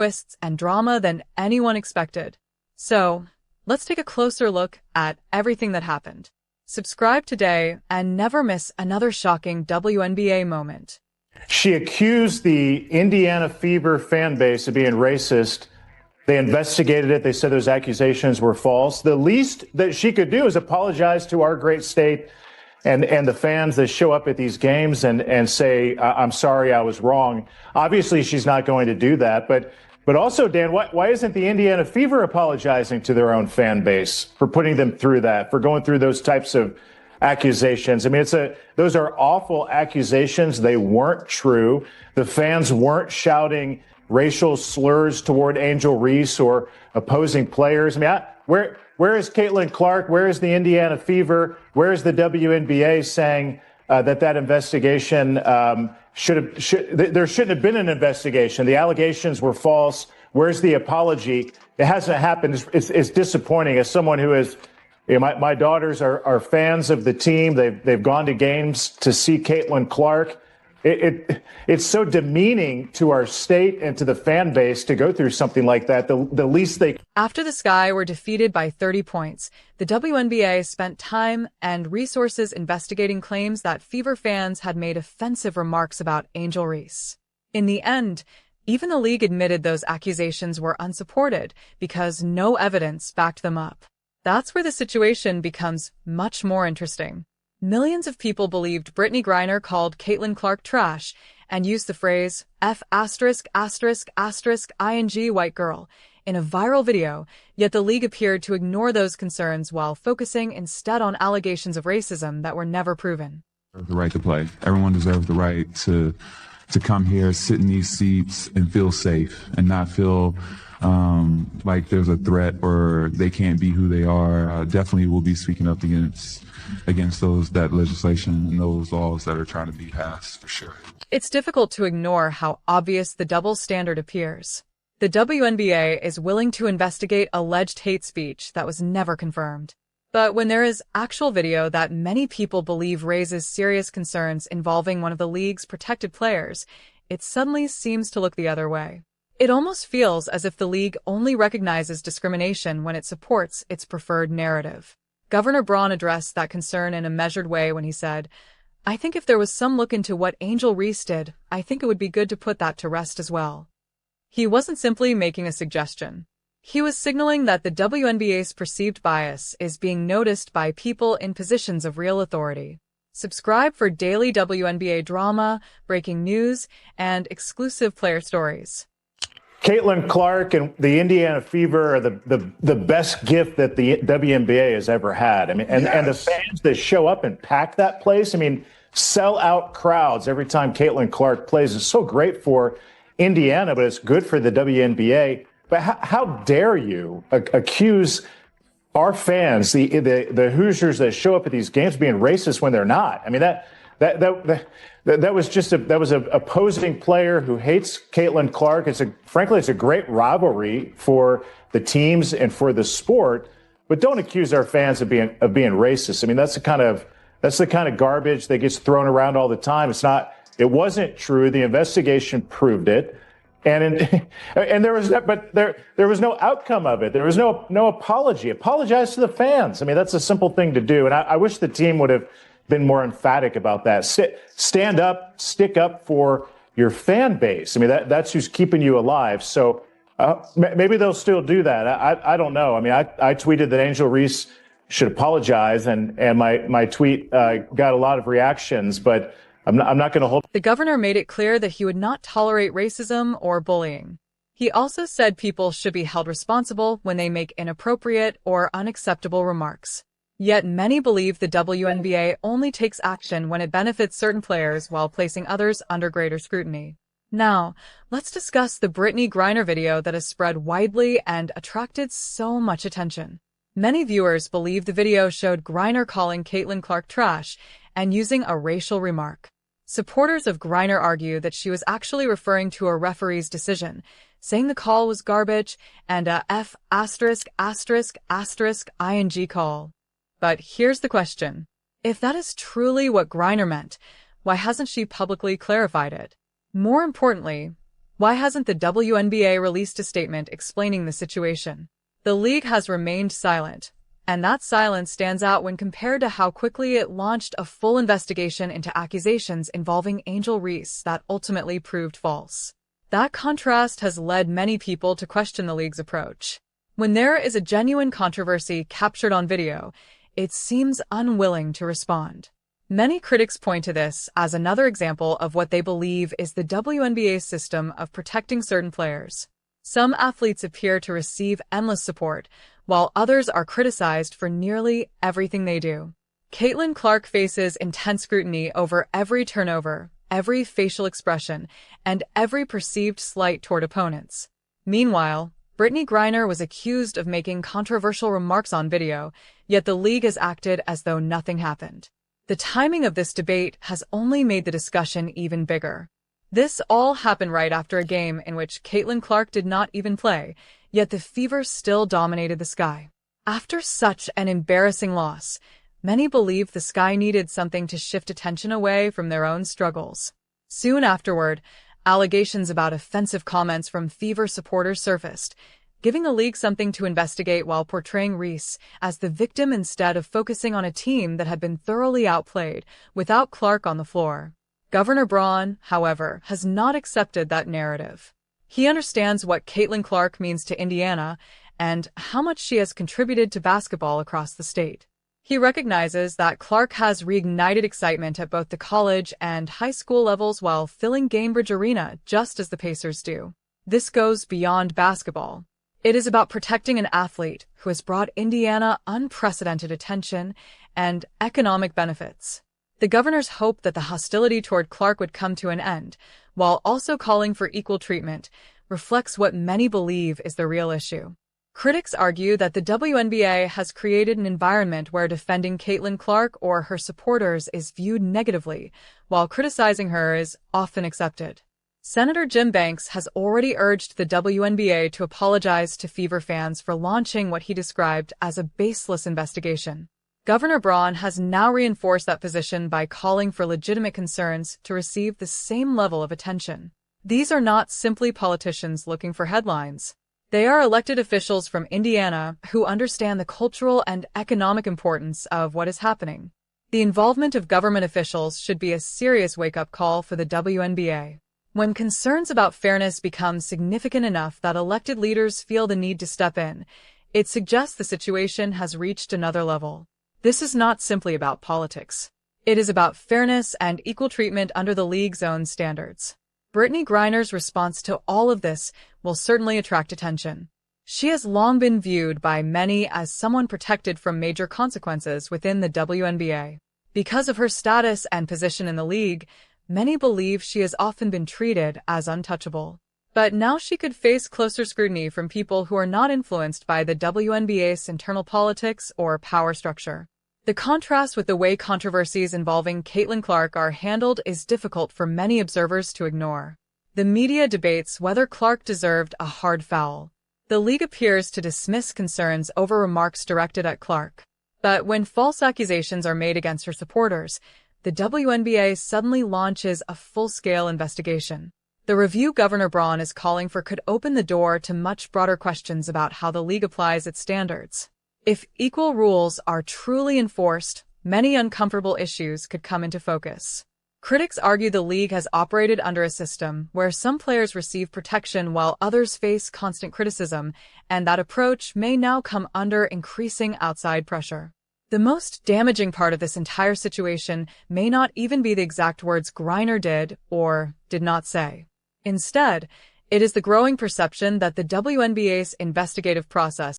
twists and drama than anyone expected. So, let's take a closer look at everything that happened. Subscribe today and never miss another shocking WNBA moment. She accused the Indiana Fever fan base of being racist. They investigated it. They said those accusations were false. The least that she could do is apologize to our great state and the fans that show up at these games and say, I'm sorry, I was wrong. Obviously, she's not going to do that. But also, Dan, why isn't the Indiana Fever apologizing to their own fan base for putting them through that, for going through those types of accusations? I mean, those are awful accusations. They weren't true. The fans weren't shouting racial slurs toward Angel Reese or opposing players. I mean, where is Caitlin Clark? Where is the Indiana Fever? Where is the WNBA saying that investigation there shouldn't have been an investigation? The allegations were false. Where's the apology? It hasn't happened. It's disappointing. As someone who is, my daughters are fans of the team. They've gone to games to see Caitlin Clark. It's so demeaning to our state and to the fan base to go through something like that. The least they... After the Sky were defeated by 30 points, the WNBA spent time and resources investigating claims that Fever fans had made offensive remarks about Angel Reese. In the end, even the league admitted those accusations were unsupported because no evidence backed them up. That's where the situation becomes much more interesting. Millions of people believed Brittney Griner called Caitlin Clark trash and used the phrase F*********** ing white girl in a viral video, yet the league appeared to ignore those concerns while focusing instead on allegations of racism that were never proven. The right to play. Everyone deserves the right to come here, sit in these seats and feel safe and not feel like there's a threat or they can't be who they are. Definitely will be speaking up against that legislation and those laws that are trying to be passed, for sure. It's difficult to ignore how obvious the double standard appears. The WNBA is willing to investigate alleged hate speech that was never confirmed. But when there is actual video that many people believe raises serious concerns involving one of the league's protected players, it suddenly seems to look the other way. It almost feels as if the league only recognizes discrimination when it supports its preferred narrative. Governor Braun addressed that concern in a measured way when he said, I think if there was some look into what Angel Reese did, I think it would be good to put that to rest as well. He wasn't simply making a suggestion. He was signaling that the WNBA's perceived bias is being noticed by people in positions of real authority. Subscribe for daily WNBA drama, breaking news, and exclusive player stories. Caitlin Clark and the Indiana Fever are the best gift that the WNBA has ever had. I mean, and the fans that show up and pack that place, I mean, sell out crowds every time Caitlin Clark plays. It's so great for Indiana, but it's good for the WNBA. But how dare you accuse our fans, the Hoosiers that show up at these games, being racist when they're not? I mean, that was an opposing player who hates Caitlin Clark. Frankly, it's a great rivalry for the teams and for the sport. But don't accuse our fans of being racist. I mean, that's the kind of garbage that gets thrown around all the time. It wasn't true. The investigation proved it. And there was no outcome of it. There was no apology. Apologize to the fans. I mean, that's a simple thing to do. And I wish the team would have been more emphatic about that. Stand up, stick up for your fan base. I mean, that's who's keeping you alive. So maybe they'll still do that. I don't know. I mean, I tweeted that Angel Reese should apologize, and my tweet got a lot of reactions, but I'm not going to hold. The governor made it clear that he would not tolerate racism or bullying. He also said people should be held responsible when they make inappropriate or unacceptable remarks. Yet many believe the WNBA only takes action when it benefits certain players while placing others under greater scrutiny. Now, let's discuss the Brittney Griner video that has spread widely and attracted so much attention. Many viewers believe the video showed Griner calling Caitlin Clark trash and using a racial remark. Supporters of Griner argue that she was actually referring to a referee's decision, saying the call was garbage and a *****ing call. But here's the question. If that is truly what Griner meant, why hasn't she publicly clarified it? More importantly, Why hasn't the WNBA released a statement explaining the situation? The league has remained silent, and that silence stands out when compared to how quickly it launched a full investigation into accusations involving Angel Reese that ultimately proved false. That contrast has led many people to question the league's approach. When there is a genuine controversy captured on video, it seems unwilling to respond. Many critics point to this as another example of what they believe is the WNBA's system of protecting certain players. Some athletes appear to receive endless support, while others are criticized for nearly everything they do. Caitlin Clark faces intense scrutiny over every turnover, every facial expression, and every perceived slight toward opponents. Meanwhile, Brittney Griner was accused of making controversial remarks on video, yet the league has acted as though nothing happened. The timing of this debate has only made the discussion even bigger. This all happened right after a game in which Caitlin Clark did not even play, yet the Fever still dominated the Sky. After such an embarrassing loss, many believed the Sky needed something to shift attention away from their own struggles. Soon afterward, allegations about offensive comments from Fever supporters surfaced, giving the league something to investigate while portraying Reese as the victim instead of focusing on a team that had been thoroughly outplayed without Clark on the floor. Governor Braun, however, has not accepted that narrative. He understands what Caitlin Clark means to Indiana and how much she has contributed to basketball across the state. He recognizes that Clark has reignited excitement at both the college and high school levels while filling Gainbridge Arena just as the Pacers do. This goes beyond basketball. It is about protecting an athlete who has brought Indiana unprecedented attention and economic benefits. The governors hoped that the hostility toward Clark would come to an end, while also calling for equal treatment, reflects what many believe is the real issue. Critics argue that the WNBA has created an environment where defending Caitlin Clark or her supporters is viewed negatively, while criticizing her is often accepted. Senator Jim Banks has already urged the WNBA to apologize to Fever fans for launching what he described as a baseless investigation. Governor Braun has now reinforced that position by calling for legitimate concerns to receive the same level of attention. These are not simply politicians looking for headlines. They are elected officials from Indiana who understand the cultural and economic importance of what is happening. The involvement of government officials should be a serious wake-up call for the WNBA. When concerns about fairness become significant enough that elected leaders feel the need to step in, it suggests the situation has reached another level. This is not simply about politics. It is about fairness and equal treatment under the league's own standards. Brittney Griner's response to all of this will certainly attract attention. She has long been viewed by many as someone protected from major consequences within the WNBA. Because of her status and position in the league, many believe she has often been treated as untouchable. But now she could face closer scrutiny from people who are not influenced by the WNBA's internal politics or power structure. The contrast with the way controversies involving Caitlin Clark are handled is difficult for many observers to ignore. The media debates whether Clark deserved a hard foul. The league appears to dismiss concerns over remarks directed at Clark. But when false accusations are made against her supporters, the WNBA suddenly launches a full-scale investigation. The review Governor Braun is calling for could open the door to much broader questions about how the league applies its standards. If equal rules are truly enforced, many uncomfortable issues could come into focus. Critics argue the league has operated under a system where some players receive protection while others face constant criticism, and that approach may now come under increasing outside pressure. The most damaging part of this entire situation may not even be the exact words Griner did or did not say. Instead, it is the growing perception that the WNBA's investigative process